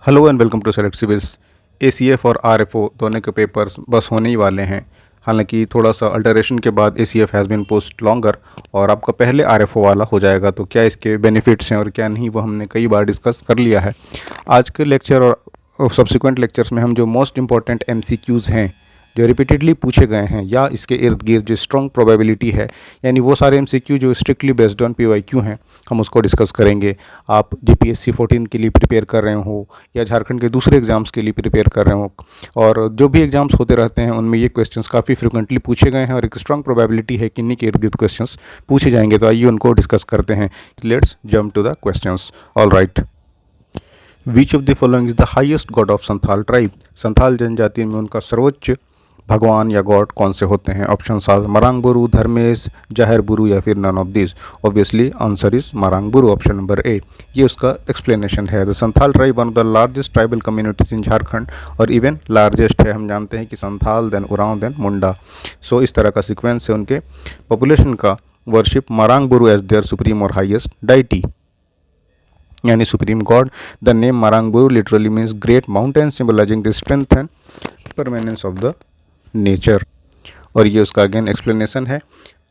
Hello and welcome to Select Civils. ACF और RFO दोनों के पेपर्स बस होने ही वाले हैं। हालांकि थोड़ा सा अल्टरेशन के बाद ACF has been post longer और आपका पहले आरएफओ वाला हो जाएगा। तो क्या इसके बेनिफिट्स हैं और क्या नहीं, वो हमने कई बार डिस्कस कर लिया है। आज के लेक्चर और सब्सिक्वेंट लेक्चर्स में हम जो मोस्ट इंपॉर्टेंट एमसीक्यूज़ हैं जो रिपीटेडली पूछे गए हैं या इसके इर्द गिर्द जो स्ट्रॉन्ग प्रोबेबिलिटी है, यानी वो सारे एमसीक्यू जो स्ट्रिक्टली बेस्ड ऑन पीवाईक्यू हैं, हम उसको डिस्कस करेंगे। आप जीपीएससी 14 के लिए प्रिपेयर कर रहे हो या झारखंड के दूसरे एग्जाम्स के लिए प्रिपेयर कर रहे हो, और जो भी एग्जाम्स होते रहते हैं उनमें ये क्वेश्चंस काफ़ी फ्रिक्वेंटली पूछे गए हैं और एक स्ट्रॉन्ग प्रोबेबिलिटी है कि इन्हीं के इर्द गिर्द क्वेश्चंस पूछे जाएंगे। तो आइए उनको डिस्कस करते हैं। Let's jump to the questions. All right, which of the following is the highest god of Santhal tribe? Santhal जनजाति में उनका सर्वोच्च भगवान या गॉड कौन से होते हैं? ऑप्शन आर मरांग बुरु, धर्मेश, जाहिर बुरु या फिर none of this. Obviously answer is Marang Buru, option number A. ये उसका एक्सप्लेनेशन है। The Santhal tribe one of the largest tribal communities in Jharkhand, और इवन लार्जेस्ट है। हम जानते हैं कि Santhal then Oraon then Munda. So इस तरह का सीक्वेंस है उनके पॉपुलेशन का। Worship Marang Buru as their supreme और हाईएस्ट डाइटी, यानी supreme god. The name Marang Buru literally means great mountain, symbolizing the strength and permanence of the nature. और ये उसका अगेन एक्सप्लेनेशन है।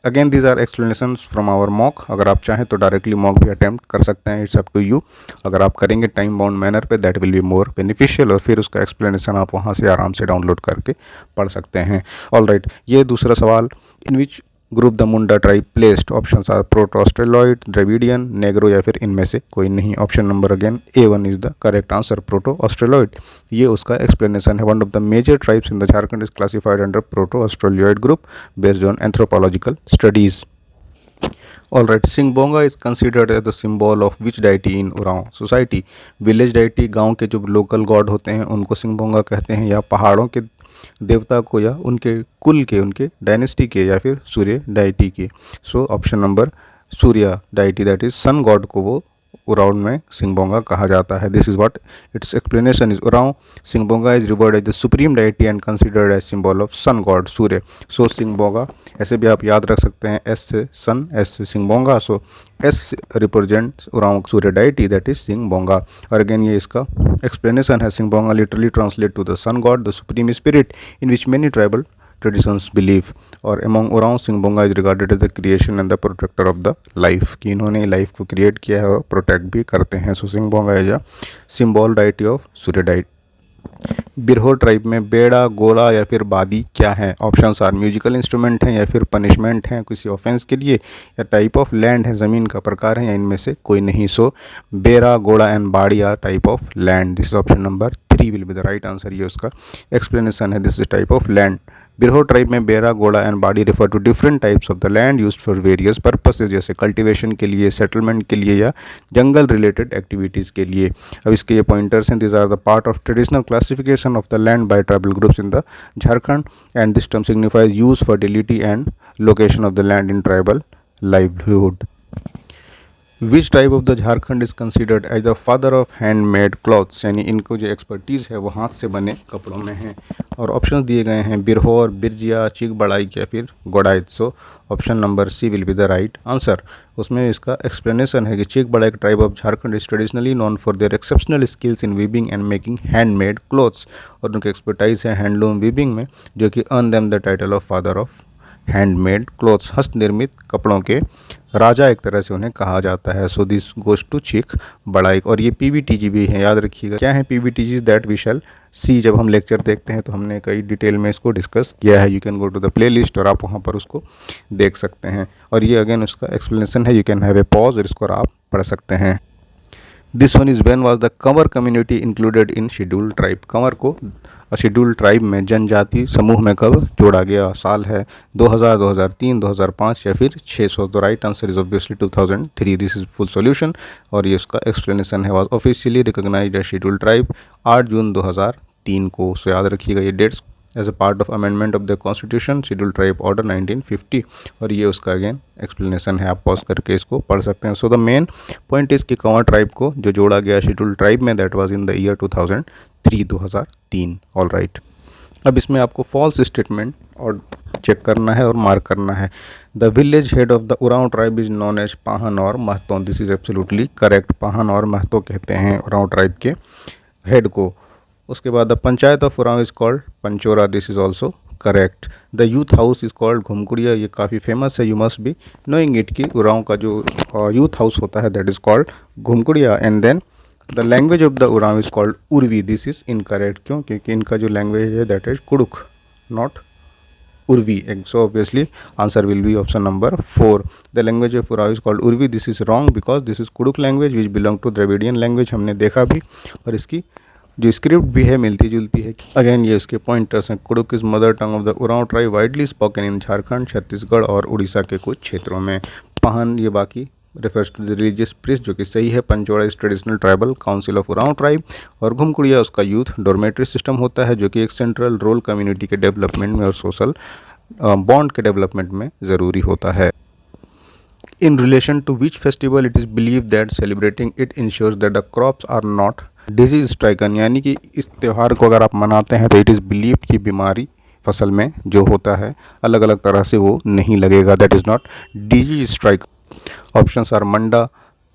Again these are explanations from our mock. अगर आप चाहें तो डायरेक्टली मॉक भी अटेम्प्ट कर सकते हैं, इट्स अप टू यू। अगर आप करेंगे टाइम बाउंड मैनर पे, that will be more beneficial, और फिर उसका एक्सप्लेनेशन आप वहाँ से आराम से डाउनलोड करके पढ़ सकते हैं। ऑल राइट, ये दूसरा सवाल, in which group the Munda tribe placed? Option are proto Australoid, Dravidian, Negro या फिर इनमें से कोई नहीं। Option number again A1 is the correct answer, proto Australoid. ये उसका एक्सप्लेनेशन है। One of the major tribes in the Jharkhand is classified under proto Australoid group based on anthropological studies. All right, Singbonga is considered as the symbol of which deity in Oraon society? Village deity, गांव के जो local God होते हैं उनको सिंगबोंगा कहते हैं, या पहाड़ों के देवता को, या उनके कुल के, उनके डायनेस्टी के, या फिर सूर्य डाइटी के। So option number Surya deity, that is sun god को वो उरांव में सिंगबोंगा कहा जाता है। This is what its explanation is. Oraon Singbonga is revered as the supreme deity and considered as symbol of sun god Surya. So Singbonga ऐसे भी आप याद रख सकते हैं, एस से सन, एस से Singbonga. So S represents Oraon Surya deity, that is Singbonga. और अगेन ये इसका एक्सप्लेनेशन है। Singbonga literally translate to the sun god, the supreme spirit in which many tribal traditions believe. और among Oraon Singbonga is regarded as the creation and the protector of the life, कि इन्होंने life को create किया है और प्रोटेक्ट भी करते हैं। So Singbonga as a symbol deity of Surya diet. Birhor tribe में बेड़ा, गोला या फिर बादी क्या है? ऑप्शंस आर म्यूजिकल इंस्ट्रूमेंट हैं, या फिर पनिशमेंट हैं किसी ऑफेंस के लिए, या टाइप ऑफ लैंड है, ज़मीन का प्रकार है, या इनमें से कोई नहीं। सो बेड़ा, गोला एंड बाड़ी are type of land. This is option number 3 will be the right answer. ये उसका एक्सप्लेनेशन है। This is type of land. Birhor tribe में बेरा, गोला एंड बाड़ी refer to different types of the land used for various purposes, जैसे cultivation के लिए, सेटलमेंट के लिए, या जंगल रिलेटेड एक्टिविटीज़ के लिए। अब इसके ये पॉइंटर्स हैं। This are the part of traditional classification of the land by tribal groups in the Jharkhand, and this term signifies use, fertility and location of the land in tribal livelihood. Which type of the Jharkhand is considered as the father of handmade cloths? यानी इनको जो expertise है वो हाथ से बने कपड़ों में है। और ऑप्शंस दिए गए हैं बिरहोर, बिरजिया, चिक बड़ाई या फिर Godait. So option number C will be the right answer. उसमें इसका एक्सप्लेनेशन है कि चिक बड़ाई tribe of Jharkhand is traditionally known for their exceptional skills in weaving and making handmade clothes, और उनकी एक्सपर्टाइज है हैंडलूम वीविंग में, जो कि earn them the title of father of handmade clothes. हस्त निर्मित कपड़ों के राजा एक तरह से उन्हें कहा जाता है। सो दिस गोज टू चिक बड़ाई। और ये पीवीटीजी भी है, याद रखिएगा। क्या है पीवीटीजी? दैट वी शैल सी। जब हम लेक्चर देखते हैं तो हमने कई डिटेल में इसको डिस्कस किया है। You can go to the playlist और आप वहाँ पर उसको देख सकते हैं। और ये अगेन उसका एक्सप्लेनेशन है। You can have a pause और इसको आप पढ़ सकते हैं। This one is when was the Kanwar community included in scheduled tribe? Kanwar को शेड्यूल्ड ट्राइब में, जनजाति समूह में कब जोड़ा गया? साल है 2000, 2003, 2005 या फिर 600। तो right answer is obviously 2003। This is full solution. और ये उसका एक्सप्लेनेशन है। Was officially recognised as scheduled tribe 8 June 2003 को। सो याद रखिएगा ये dates. As a part of amendment of the constitution scheduled tribe order 1950। और ये उसका अगेन एक्सप्लेनेशन है। आप पॉज करके इसको पढ़ सकते हैं। So the main point is कि कंवर ट्राइब को जो जोड़ा गया शेड्यूल्ड ट्राइब में, that was in the year 2003। All right, अब इसमें आपको फॉल्स स्टेटमेंट और चेक करना है और मार्क करना है। The village head of the Oraon tribe is known as Pahan और Mahto. This is absolutely correct. Pahan और महतो कहते हैं उरांव ट्राइब के हेड को। उसके बाद the panchayat of Oraon is called Panchora, this is also correct. The youth house is called Ghumkuriya, ये काफ़ी फेमस है, you must be knowing it कि उरांव का जो यूथ हाउस होता है that is called Ghumkuriya. And then the language of the Oraon is called Urvi, this is incorrect. क्यों? क्योंकि इनका जो लैंग्वेज है that is Kurukh, not Urvi. So obviously answer will be option number 4. The language of Urao is called Urvi. This is wrong because this is Kuduk language which belong to Dravidian language, हमने देखा भी, और इसकी जो script भी है मिलती जुलती है। अगेन ये उसके पॉइंटर्स हैं। Kurukh is mother tongue of the Oraon tribe, widely spoken in Jharkhand, Chhattisgarh और उड़ीसा के कुछ क्षेत्रों में। पहन ये बाकी refers to the religious priest, जो कि सही है। Panchora is traditional tribal council of Oraon tribe, और घुमकुड़िया उसका यूथ डोरमेट्री सिस्टम होता है जो कि एक सेंट्रल रोल कम्युनिटी के डेवलपमेंट में और सोशल बॉन्ड के डेवलपमेंट में ज़रूरी होता है। In relation to which festival it is believe that celebrating it ensures that the crops are not disease stricken, यानी कि इस त्यौहार को अगर आप मनाते हैं तो इट इज़ बिलीव कि बीमारी फसल में जो होता है अलग अलग तरह से वो नहीं लगेगा, that is not disease strike. Options are Manda,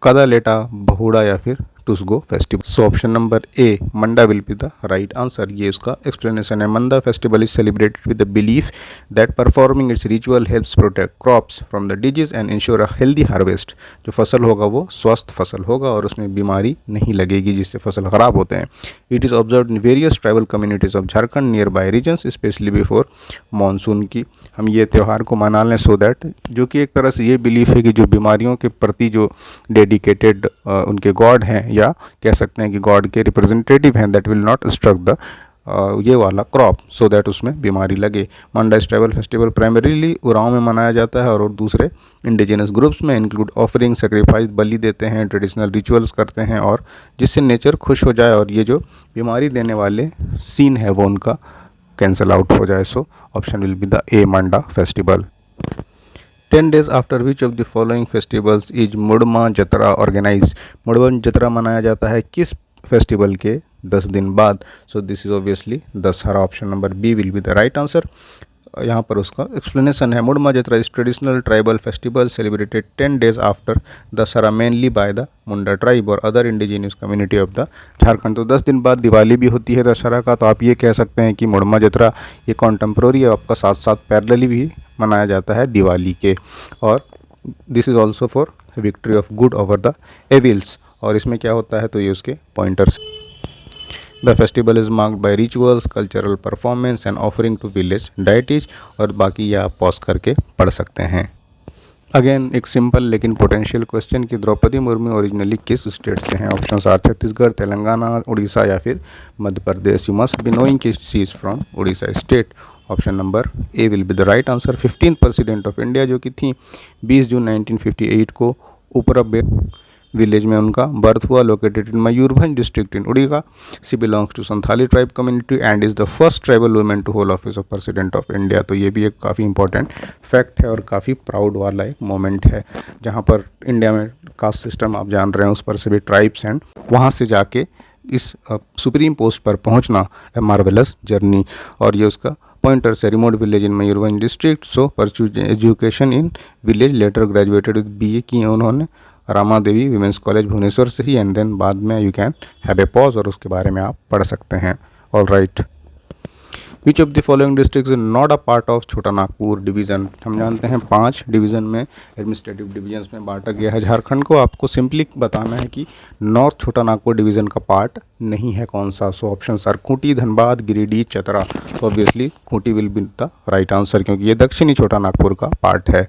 Kadaleta, Bahura या फिर Tusgo festival. So option number A Manda will be the right answer. ये उसका एक्सप्लेनेशन है। Manda festival is celebrated with the belief that performing its ritual helps protect crops from the disease and ensure a healthy harvest. जो फसल होगा वो स्वस्थ फसल होगा और उसमें बीमारी नहीं लगेगी जिससे फसल खराब होते हैं। It is observe in various tribal communities of Jharkhand near by regions specially before monsoon की हम ये त्यौहार को मना लें सो दैट, जो कि एक तरह से ये बिलीफ है कि जो बीमारियों के प्रति जो डेडिकेटेड उनके गॉड हैं या कह सकते हैं कि गॉड के रिप्रेजेंटेटिव हैं, that will not struck the ये वाला क्रॉप सो दैट उसमें बीमारी लगे। Manda tribal festival primarily Oraon में मनाया जाता है और दूसरे इंडिजिनस ग्रुप्स में इंक्लूड ऑफरिंग, सेक्रीफाइस, बलि देते हैं, ट्रेडिशनल रिचुअल्स करते हैं और जिससे नेचर खुश हो जाए और ये जो बीमारी देने वाले सीन है वो उनका कैंसल आउट हो जाए। So option will be the A Manda festival. 10 days after which of the following festivals is Mudma Jatra organize. Mudma Jatra मनाया जाता है किस फेस्टिवल के 10 दिन बाद? So this is obviously Dussehra. Option number B will be the right answer. यहाँ पर उसका एक्सप्लेनेशन है। Mudma Jatra is traditional tribal festival celebrated 10 days after Dussehra mainly by the Munda tribe और other indigenous community of the Jharkhand. तो 10 दिन बाद दिवाली भी होती है दशहरा का, तो आप ये कह सकते हैं कि मुड़मा जतरा ये कॉन्टेम्प्रोरी है, आपका साथ साथ पैरेलली भी मनाया जाता है दिवाली के। और this is also for victory of good over the evils. और इसमें क्या होता है तो ये उसके pointers. The festival is marked by rituals, cultural performance and offering to village deities. और बाकी ये आप पॉज करके पढ़ सकते हैं। अगेन एक सिंपल लेकिन पोटेंशियल क्वेश्चन कि द्रौपदी मुर्मू ओरिजिनली किस स्टेट से हैं? ऑप्शंस आर छत्तीसगढ़, तेलंगाना, उड़ीसा या फिर Madhya Pradesh. You must be knowing कि she is from Orissa state. Option number A will be the right answer. 15th president of India जो कि थी 20 जून 1958 को उपरबे विलेज में उनका बर्थ हुआ, located in Mayurbhanj district in Orissa. She belongs to Santhali tribe community and is the first tribal women to hold office of president of India. तो ये भी एक काफ़ी इंपॉर्टेंट फैक्ट है और काफ़ी प्राउड वाला एक मोमेंट है, जहाँ पर इंडिया में कास्ट सिस्टम आप जान रहे हैं उस पर से भी ट्राइब्स एंड वहाँ से जाके इस सुप्रीम पोस्ट पर पहुँचना ए मार्वेलस जर्नी। और ये उसका पॉइंटर से remote village in Mayurbhanj district, so pursued education in village, later graduated with BA की है उन्होंने रामा देवी विमेंस कॉलेज भुवनेश्वर से ही। एंड देन बाद में you can have a pause और उसके बारे में आप पढ़ सकते हैं। All right. Which of the following district is not a part of Chota Nagpur division? हम जानते हैं 5 डिवीज़न में एडमिनिस्ट्रेटिव डिवीजन्स में बांटा गया है झारखंड को। आपको सिंपली बताना है कि नॉर्थ छोटा नागपुर डिवीज़न का पार्ट नहीं है कौन सा। So option are Khunti, Dhanbad, Giridih, Chatra. So obviously Khunti will be the right answer क्योंकि ये दक्षिणी छोटा नागपुर का पार्ट है।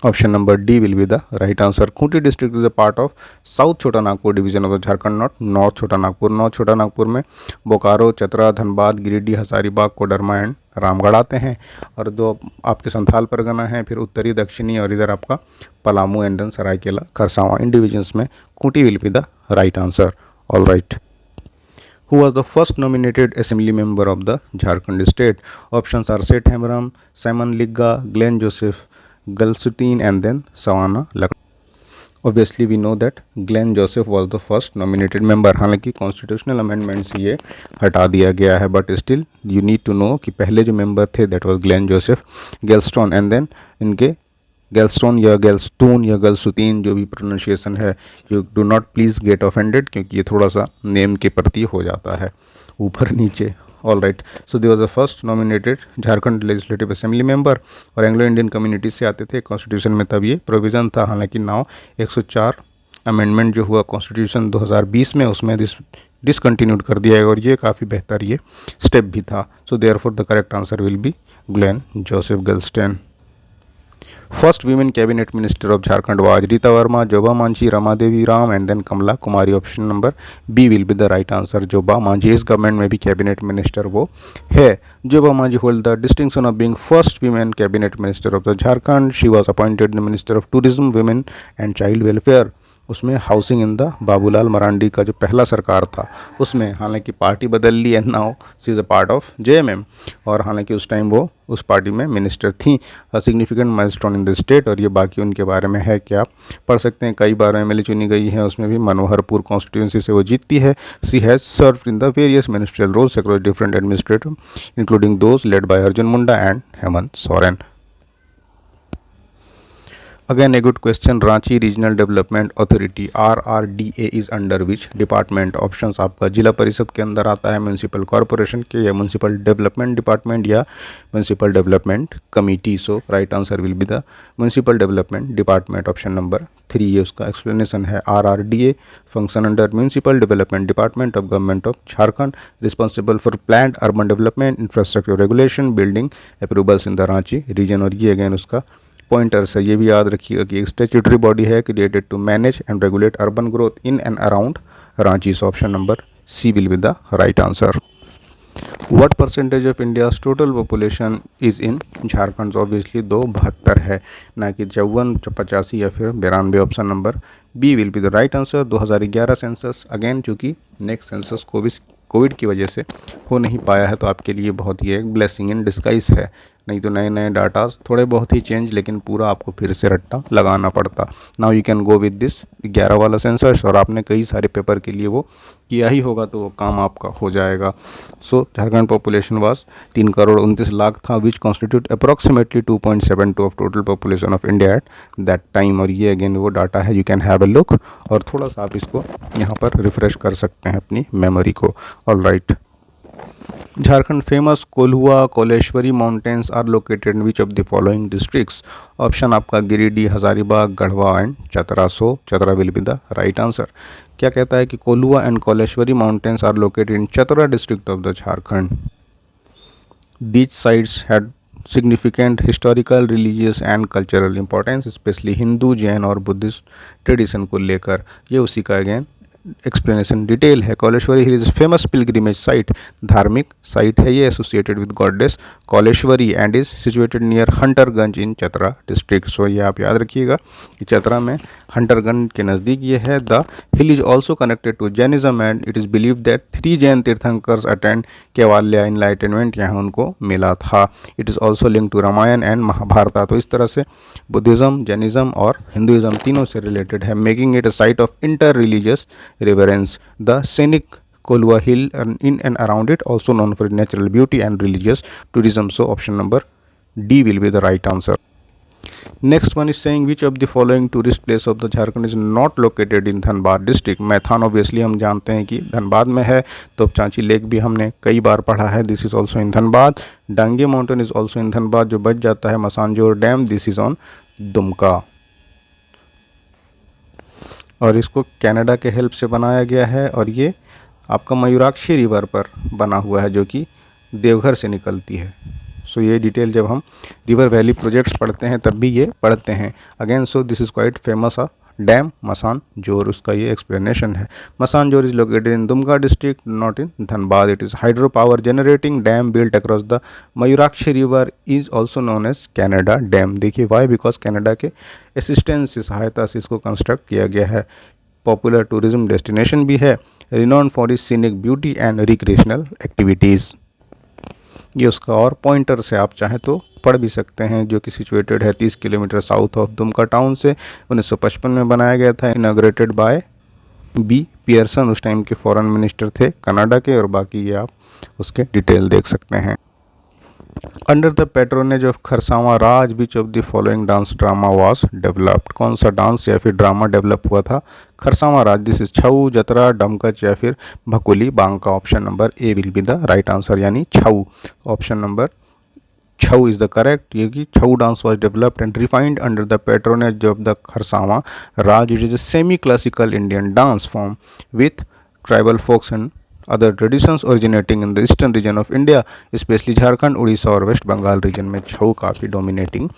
Option number D will be the right answer. Khunti district is a part of south Chota Nagpur division of Jharkhand, not north Chota Nagpur. North Chota Nagpur में बोकारो, चतरा, धनबाद, गिरिडीह, हजारीबाग, कोडरमा एंड रामगढ़ आते हैं। और दो आपके संथाल परगना है, फिर उत्तरी, दक्षिणी और इधर आपका पलामू एंड देन सरायकेला, खरसावां। इन डिविजन्स में Khunti will be the right answer. All right. Who was the first nominated assembly member of the Jharkhand state? Options are Seth Hemram, Simon Ligga, Glenn Joseph, Galsutin and then Sawana Lakshmi. Obviously we know that Glenn Joseph was the first nominated member. हालांकि constitutional amendment से ये हटा दिया गया है, but still you need to know कि पहले जो मेंबर थे that was Glen Joseph Gelstone and then इनके गैलस्टोन या गैलस्टून या गलसुतीन, जो भी प्रोनाउंसिएशन है, you do not please get offended, क्योंकि ये थोड़ा सा नेम के प्रति हो जाता है ऊपर नीचे। All right, so they was the first nominated Jharkhand legislative assembly member, और एंग्लो इंडियन कम्युनिटी से आते थे। कॉन्स्टिट्यूशन में तब ये प्रोविज़न था, हालांकि नाउ 104 अमेंडमेंट जो हुआ कॉन्स्टिट्यूशन 2020 में, उसमें डिसकंटिन्यूड कर दिया है, और ये काफ़ी बेहतर ये स्टेप भी था। So therefore the correct answer will be Glen Joseph Galsten. First women cabinet minister of Jharkhand was Rita Verma, Joba Manjhi, Rama Devi Ram and then Kamla Kumari. Option number B will be the right answer. Joba Manjhi, इस गवर्नमेंट में भी कैबिनेट मिनिस्टर वो है। Joba Manjhi hold the distinction of being first women cabinet minister of the Jharkhand. She was appointed the minister of tourism, women and child welfare. उसमें housing in the Babulal Marandi का जो पहला सरकार था उसमें, हालांकि पार्टी बदल ली and now she is a part of JMM, और हालांकि उस टाइम वो उस पार्टी में मिनिस्टर थी। A significant milestone in the state, और ये बाकी उनके बारे में है कि आप पढ़ सकते हैं। कई बार एमएलए चुनी गई है, उसमें भी मनोहरपुर कॉन्स्टिट्यूंसी से वो जीतती है। She has served in the various ministerial roles across different administrative, including those led by Arjun Munda and Hemant Soren. Again a good question, Ranchi regional development authority RRDA is under which department. Options आपका जिला परिषद के अंदर आता है, म्यूनसिपल कॉरपोरेशन के, या municipal development department, या municipal development committee. So right answer will be the municipal development department, option number 3। ये उसका एक्सप्लेनेशन है। RRDA function under municipal development department of government of Jharkhand, responsible for planned urban development, infrastructure regulation, building approvals in the Ranchi region. और ये again उसका pointers है। ये भी याद रखिएगा कि एक स्टैट्यूटरी बॉडी है created to manage and regulate urban growth in and around Ranchi. So option number C will be the right answer. What percentage of India's total population is in Jharkhand. Obviously 272 है, ना कि 54, 85 या फिर 92। Option number B will be the right answer. 2011 census, again चूँकि next census COVID की वजह से हो नहीं पाया है, तो आपके लिए बहुत ही एक ब्लेसिंग इन डिस्गाइज है। नहीं तो नए नए डाटाज थोड़े बहुत ही चेंज, लेकिन पूरा आपको फिर से रट्टा लगाना पड़ता। Now you can go with this 11 वाला सेंसस, और आपने कई सारे पेपर के लिए वो किया ही होगा, तो वो काम आपका हो जाएगा। सो झारखंड पॉपुलेशन वाज 3,29,00,000 था, which constitute approximately 2.72 of total population of India at that time. और ये अगेन वो डाटा है, you can have a look, और थोड़ा सा आप इसको यहाँ पर रिफ्रेश कर सकते हैं अपनी मेमोरी को। All right, Jharkhand famous Kolhua Koleshwari mountains are located in which of the following districts. Option आपका Giridih, Hazaribagh, Garhwa and Chatra. So Chatra will be the right answer. क्या कहता है कि Kolhua and Koleshwari mountains are located in Chatra district of the Jharkhand. These sites had significant historical, religious and cultural importance, specially Hindu, Jain और Buddhist tradition को लेकर। ये उसी का अगेन एक्सप्लेनेशन डिटेल है। Kauleshwari hill is famous pilgrimage site, धार्मिक साइट है ये, associated with goddess Kauleshwari and is situated near Hunterganj in Chatra district. सो ये आप याद रखिएगा कि चतरा में हंटरगंज के नज़दीक ये है। The hill is also connected to Jainism and it is believe that 3 Jain tirthankars attend Kaivalya enlightenment, यहाँ उनको मिला था। It is also link to Ramayana and Mahabharata. तो इस तरह से बुद्धिज़्म, जैनिज्म और हिंदुज़म तीनों से रिलेटेड है, making it a site of inter religious reverence. The scenic Kolua Hill in and around it also known for natural beauty and religious tourism. So option number D will be the right answer. Next one is saying which of the following tourist place of the Jharkhand is not located in Dhanbad district. Maithon obviously हम जानते हैं कि धनबाद में है, तो चांची lake भी हमने कई बार पढ़ा है, this is also in Dhanbad. Dange mountain is also in Dhanbad. जो बच जाता है Massanjore dam, this is on Dumka, और इसको कनाडा के हेल्प से बनाया गया है। और ये आपका मयूराक्षी रिवर पर बना हुआ है, जो कि देवघर से निकलती है। सो ये डिटेल जब हम रिवर वैली प्रोजेक्ट्स पढ़ते हैं तब भी ये पढ़ते हैं again. So this is quite famous dam Masanjore, उसका ये एक्सप्लेनेशन है। Masanjore is located in Dumka district, not in Dhanbad. It is hydro power generating dam built across the Mayurakshi river, is also known as Canada dam. देखिए why, because Canada के assistance से, सहायता से इसको construct किया गया है। पॉपुलर टूरिज्म डेस्टिनेशन भी है, renowned for is scenic beauty and recreational activities. ये उसका और पॉइंटर से आप चाहें तो पढ़ भी सकते हैं, जो कि सिचुएटेड है 30 kilometre south of Dumka town से। 1955 में बनाया गया था, इनाग्रेटेड बाय बी पियर्सन, उस टाइम के फॉरेन मिनिस्टर थे कनाडा के। और बाकी ये आप उसके डिटेल देख सकते हैं। Under the patronage of Kharsawan Raj which of the following dance drama was developed, कौन सा डांस या फिर ड्रामा डेवलप हुआ था खरसावां राज? दिस इज छऊ, जतरा, डमकच या फिर Bhakuli Banka. Option number A will be the right answer, यानी Chhau. Option number Chhau is the correct. ये कि Chhau dance was developed and refined under the patronage of the Kharsawan Raj. It is a semi classical Indian dance form with tribal folks and other traditions originating in the eastern region of India, especially Jharkhand, Orissa और west Bengal region में छऊ काफ़ी dominating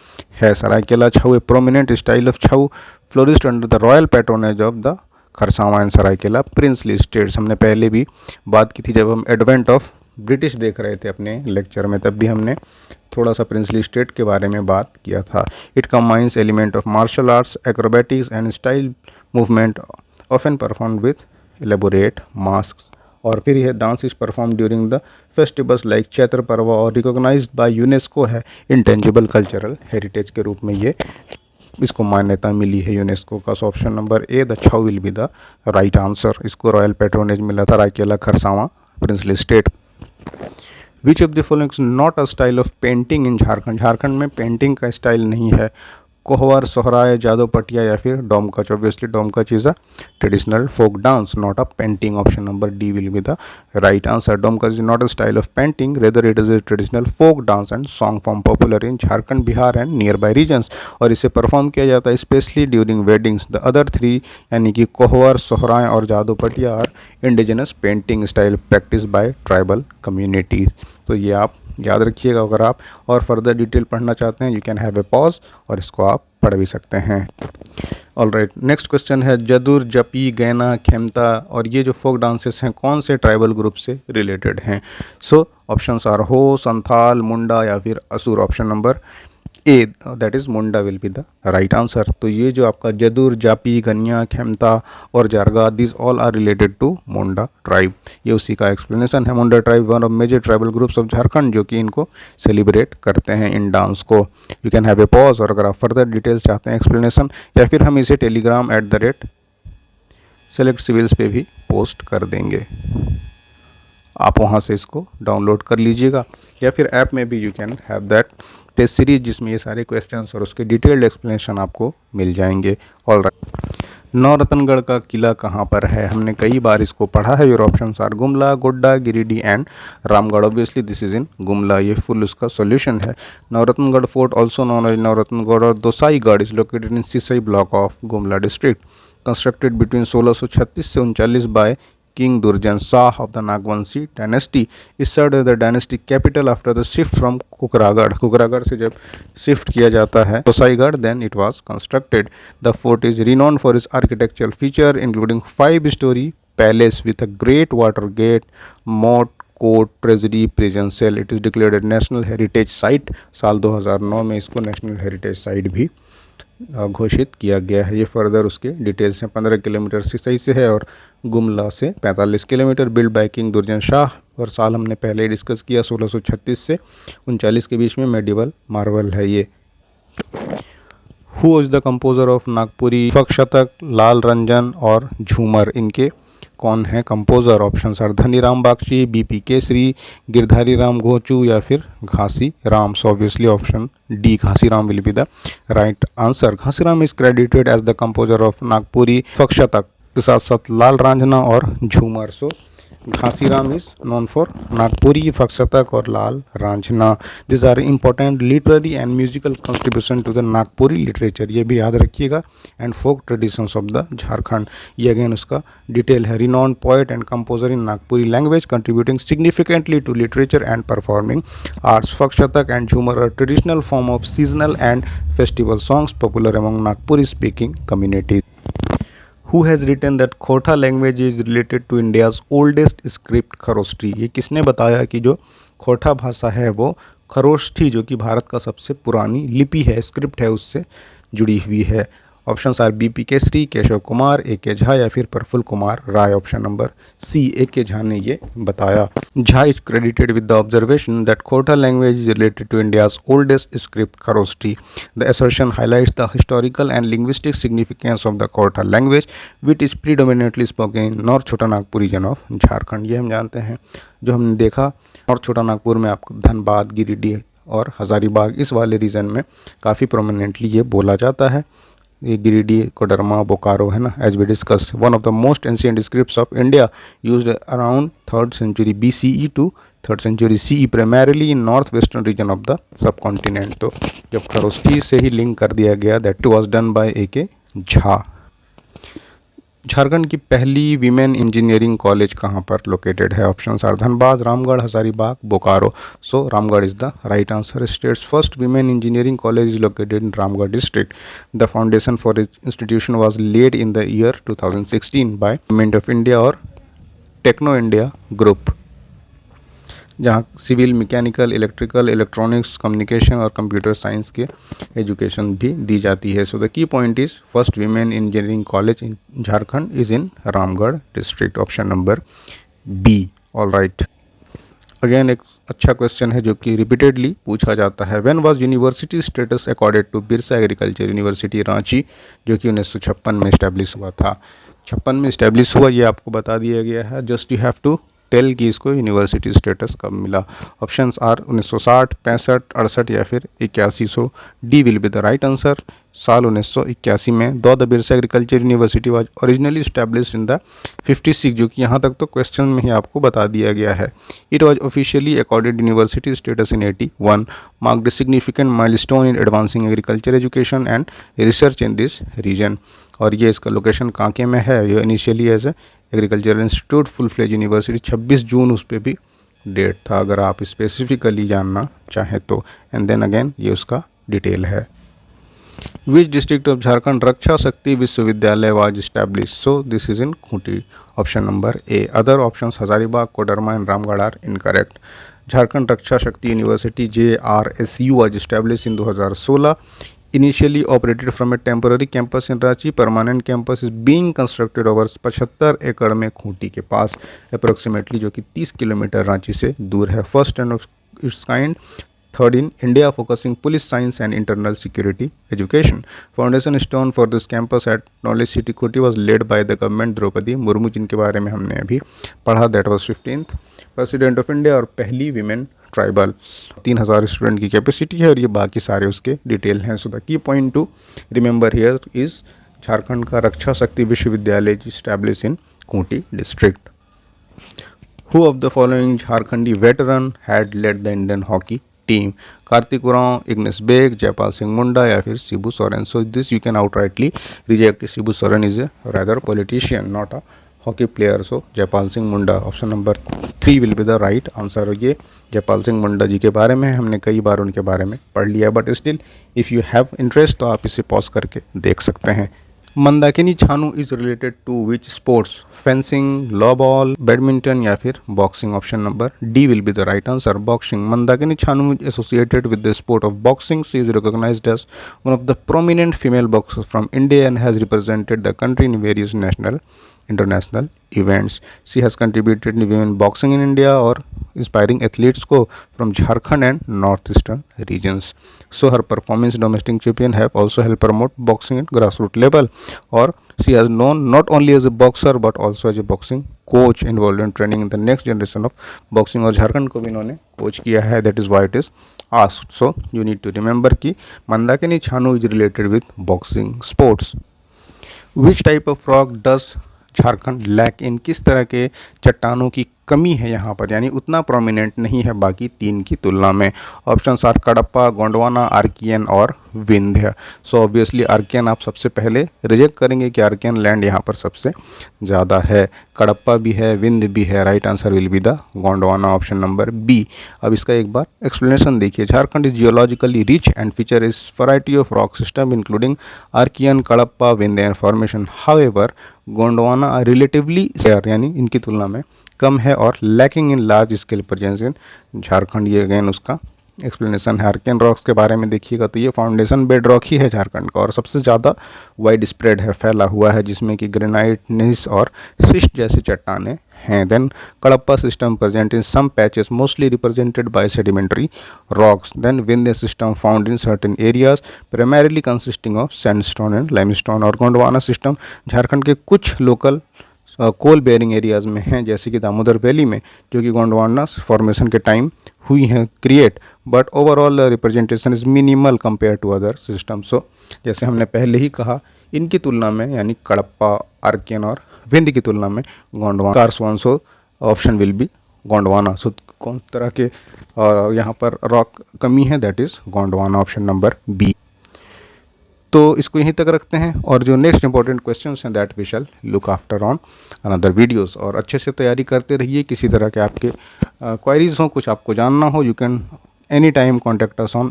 है। Seraikela Chhau a prominent style of Chhau flourished under the royal patronage of the Kharsawan and Seraikela princely states. हमने पहले भी बात की थी जब हम एडवेंट ऑफ ब्रिटिश देख रहे थे अपने लेक्चर में, तब भी हमने थोड़ा सा प्रिंसली स्टेट के बारे में बात किया था। It combines element of martial arts, acrobatics and style movement often performed with elaborate mask. और फिर यह dance is perform during the festivals like Chaitra Parv और रिकॉग्नाइज्ड बाय यूनेस्को है इंटेंजिबल कल्चरल हेरिटेज के रूप में ये इसको मान्यता मिली है यूनेस्को का। So option number A the Chhau will be the right answer. इसको रॉयल पैट्रोनेज मिला था रायकेला Kharsawan princely state. Which of the following is not a style of painting in Jharkhand? Jharkhand में पेंटिंग का स्टाइल नहीं है। कोहवर, सोहराय, जादव पटिया या फिर Domkach. Obviously Domkach is a traditional folk dance, not a painting. Option number D will be the right answer. Domkach is not a style of painting, rather it is a traditional folk dance and song form popular in Jharkhand, Bihar and near by regions. और इसे perform किया जाता है specially during weddings. The other three यानी कि कोहवर, सोहराय और Jadav Patia are indigenous painting style practice by tribal communities. तो ये आप याद रखिएगा। अगर आप और फर्दर डिटेल पढ़ना चाहते हैं, you can have a pause और इसको आप पढ़ भी सकते हैं। ऑलराइट, नेक्स्ट क्वेश्चन है जदुर, जपी, गैना, खेमता और ये जो फोक डांसेस हैं कौन से ट्राइबल ग्रुप से रिलेटेड हैं? सो ऑप्शंस आर हो, संथाल, मुंडा या फिर Asur. Option number A that is Munda will be the right answer. तो ये जो आपका जदुर, जापी, गन्या, खेमता और Jarga, this all are related to Munda tribe. ये उसी का एक्सप्लेनेशन है। Munda tribe one of major tribal groups of Jharkhand जो कि इनको सेलिब्रेट करते हैं इन डांस को। You can have a pause और अगर आप फर्दर डिटेल्स चाहते हैं एक्सप्लेनेशन, या फिर हम इसे @select civils पे भी पोस्ट कर देंगे, आप वहाँ से इसको डाउनलोड कर लीजिएगा। या फिर ऐप में भी you can have that test series जिसमें ये सारे क्वेश्चंस और उसके डिटेल्ड एक्सप्लेनेशन आपको मिल जाएंगे। ऑलराइट, नौरतनगढ़ का किला कहाँ पर है? हमने कई बार इसको पढ़ा है। Your options are Gumla, Godda, Giridih and Ramgarh. Obviously this is in Gumla, ये फुल उसका सॉल्यूशन है। Nauratangarh fort also known as Nauratangarh और Dosaigarh is located in Sisai block of Gumla district. Constructed between 1636 से 39 by King Durjan Shah of the Nagvanshi dynasty. Is served as the dynasty capital after the shift from Kukragarh. कुकरागढ़ से जब shift किया जाता है दोसाईगढ़, then it was constructed. The fort is renowned for its architectural feature including 5-story palace with a great water gate, moat, court, treasury, prison cell. It is declared national heritage site. साल 2009 में इसको national heritage site भी घोषित किया गया है। ये further उसके डिटेल्स हैं। 15 किलोमीटर सिसई से है और गुमला से 45 किलोमीटर। बिल्ड बाय किंग दुर्जन शाह और साल हमने पहले ही डिस्कस किया 1636 से 39 के बीच में। मेडिवल मार्वल है ये। Who is the composer of Nagpuri फक शतक, लाल रंजन और झूमर? इनके कौन है composer? Option are Dhaniram Bagchi, BP Kesari, Girdhari Ram Ghochu या फिर Ghasi Ram. So obviously option D Ghasi Ram will be the right answer. Ghasi Ram is credited as the composer of Nagpuri फक शतक के साथ साथ लाल रांझना और Jhumar. So Ghasi Ram is known for Nagpuri, फक शतक और Lal Ranjhna. This are important literary and musical contribution to the Nagpuri literature, ये भी याद रखिएगा, and folk traditions of the Jharkhand. ये अगेन उसका डिटेल है। Renowned poet and composer in Nagpuri language contributing significantly to literature and performing arts. फक Shatak and Jhumar are traditional form of seasonal and festival songs popular among Nagpuri speaking communities. Who has written that Khortha language is related to India's oldest script Kharosthi? ये किसने बताया कि जो खोरठा भाषा है वो खरोष्ठी जो कि भारत का सबसे पुरानी लिपि है, स्क्रिप्ट है, उससे जुड़ी हुई है? Options are BP Kesari, Keshav Kumar, A K Jha या फिर Prafulla Kumar Rai. Option number C A K Jha ने ये बताया। Jha is credited with the observation that Khortha language is related to India's oldest script Kharosthi. The assertion highlights the historical and linguistic significance of the Khortha language which is predominantly spoken in north Chota Nagpur reason of Jharkhand. ये हम जानते हैं, जो हमने देखा north Chota Nagpur में आपको धनबाद, गिरिडीह और हज़ारीबाग इस वाले रीजन में काफ़ी प्रोमिनेंटली ये बोला जाता है। ये गिरिडीह, कोडरमा, बोकारो है ना, as we discussed. One of the most ancient scripts of India used around 3rd century BCE to 3rd century CE primarily in north western region of the sub continent. तो जब खरोष्ठी से ही लिंक कर दिया गया, that was done by A.K. Jha. Jharkhand की पहली women engineering college कहाँ पर लोकेटेड है? Options are Dhanbad, Ramgarh, Hazaribagh, Bokaro. So Ramgarh is the right answer. States first women engineering college is located in Ramgarh district. The foundation for it institution was laid in the year 2016 by government of India और Techno India group, जहाँ civil, mechanical, electrical, electronics, communication और computer science के education भी दी जाती है। So the key point is first women engineering college in Jharkhand is in Ramgarh district. Option number B. All right, again एक अच्छा क्वेश्चन है जो कि रिपीटेडली पूछा जाता है। When was university status accorded to Birsa agriculture university Ranchi, जो कि 1956 में इस्टेब्लिश हुआ था। 56 में इस्टेब्लिश हुआ, ये आपको बता दिया गया है। Just you have to tell कि इसको यूनिवर्सिटी स्टेटस कब मिला। ऑप्शंस आर 1960, 65, 68 या फिर 81। So D will be the right answer. साल 1981 में the Birsa agriculture university was originally established in the 56, जो कि यहाँ तक तो क्वेश्चन में ही आपको बता दिया गया है। It was officially accorded university status in 81, marked significant milestone in advancing agriculture education and research in this region. और ये इसका लोकेशन कांके में है। ये initially as agricultural institute full fledge university 26 June उस पर भी डेट था, अगर आप स्पेसिफिकली जानना चाहें तो। एंड देन अगेन ये उसका डिटेल है। Which district of Jharkhand Raksha Shakti Vishwavidyalaya was establish? So this is in Khunti. Option number A. Other options Hazaribagh, Koderma and Ramgarh are incorrect. Jharkhand Raksha Shakti university JRSU was establish in 2016, initially operated from a temporary campus in Ranchi. Permanent campus is being constructed over 75 एकड़ में खूंटी के पास approximately, जो कि 30 kilometre Ranchi से दूर है। First and of its kind, third in India, focusing police science and internal security education. Foundation stone for this campus at knowledge city Khunti was laid by the government Draupadi Murmu, जिनके बारे में हमने अभी पढ़ा। That was 15th president of India और पहली women tribal. 3000 student की capacity है और ये बाकी सारे उसके डिटेल हैं। So the key point to remember here is Jharkhand का Raksha Shakti Vishwavidyalaya establish in Khunti district. Who of the following Jharkhandi veteran had led the Indian hockey team? Kartik Oraon, Ignace Beg, Jaipal Singh Munda या फिर Shibu Soren. So this you can outrightly reject. Shibu Soren is a rather politician, not a hockey player. So Jaipal Singh Munda, option number 3 will be the right answer. ये जयपाल सिंह मुंडा जी के बारे में हमने कई बार उनके बारे में पढ़ लिया, but still if you have interest तो आप इसे पॉज करके देख सकते हैं। Mandakini Chanu is related to which sports? Fencing, lawn ball, badminton या फिर boxing. Option number D will be the right answer, boxing. Mandakini Chanu is associated with the sport of boxing. She is recognized as one of the prominent female boxers from India and has represented the country in various national international events. She has contributed in women boxing in India or inspiring athletes को from Jharkhand and northeastern regions. So her performance domestic champion have also helped promote boxing at grassroots level. Or she has known not only as a boxer but also as a boxing coach involved in training in the next generation of boxing. और झारखंड को भी इन्होंने coach किया है. That is why it is asked. So you need to remember कि Mandakini छानू is related with boxing sports. Which type of rock does Jharkhand lack in? किस तरह के चट्टानों की कमी है यहाँ पर, यानी उतना प्रोमिनेंट नहीं है बाकी 3 की तुलना में? Option are Cuddapah, Gondwana, Archaean और विंध्य. सो ऑब्वियसली आर्कियन आप सबसे पहले रिजेक्ट करेंगे कि आर्कियन लैंड यहाँ पर सबसे ज़्यादा है. कडप्पा भी है, विंध्य भी है. Right answer will be the Gondwana, option number B. अब इसका एक बार एक्सप्लेनेशन देखिए. Jharkhand is geologically rich and feature is variety of rock system including Archaean, Cuddapah, Vindhya and formation. However Gondwana relatively यानी इनकी तुलना में कम है और lacking in large scale presence in Jharkhand. ये अगेन उसका एक्सप्लेनेशन है. आर्कियन रॉक्स के बारे में देखिएगा तो ये फाउंडेशन बेड रॉक ही है झारखंड का और सबसे ज़्यादा वाइड स्प्रेड है, फैला हुआ है, जिसमें कि ग्रेनाइट, नीस और सिस्ट जैसी चट्टानें हैं. Then Cuddapah system present in some patches mostly represented by sedimentary rocks. Then Vindhya system found in certain areas primarily consisting of sandstone and limestone. और गोंडवाना सिस्टम झारखंड के कुछ लोकल कोल बेयरिंग एरियाज़ में हैं, जैसे कि दामोदर वैली में, जो कि गोंडवाना फॉर्मेशन के टाइम हुई हैं create, but overall representation is minimal compare to other system. So जैसे हमने पहले ही कहा, इनकी तुलना में यानी कडप्पा, आर्कियन और विंध्य की तुलना में गोंडवाना कारसवान, so option will be Gondwana. So कौन तरह के यहाँ पर रॉक कमी है, that is Gondwana, option number B. तो इसको यहीं तक रखते हैं, और जो नेक्स्ट इंपॉर्टेंट क्वेश्चंस हैं that we shall look after on another videos. और अच्छे से तैयारी करते रहिए, किसी तरह के आपके क्वायरीज हों, कुछ आपको जानना हो, you can any time contact us on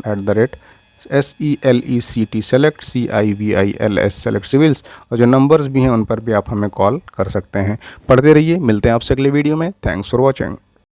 @SELECT select CIVILS select civils, और जो नंबर्स भी हैं उन पर भी आप हमें कॉल कर सकते हैं। पढ़ते रहिए, मिलते हैं आपसे अगले वीडियो में। Thanks for watching.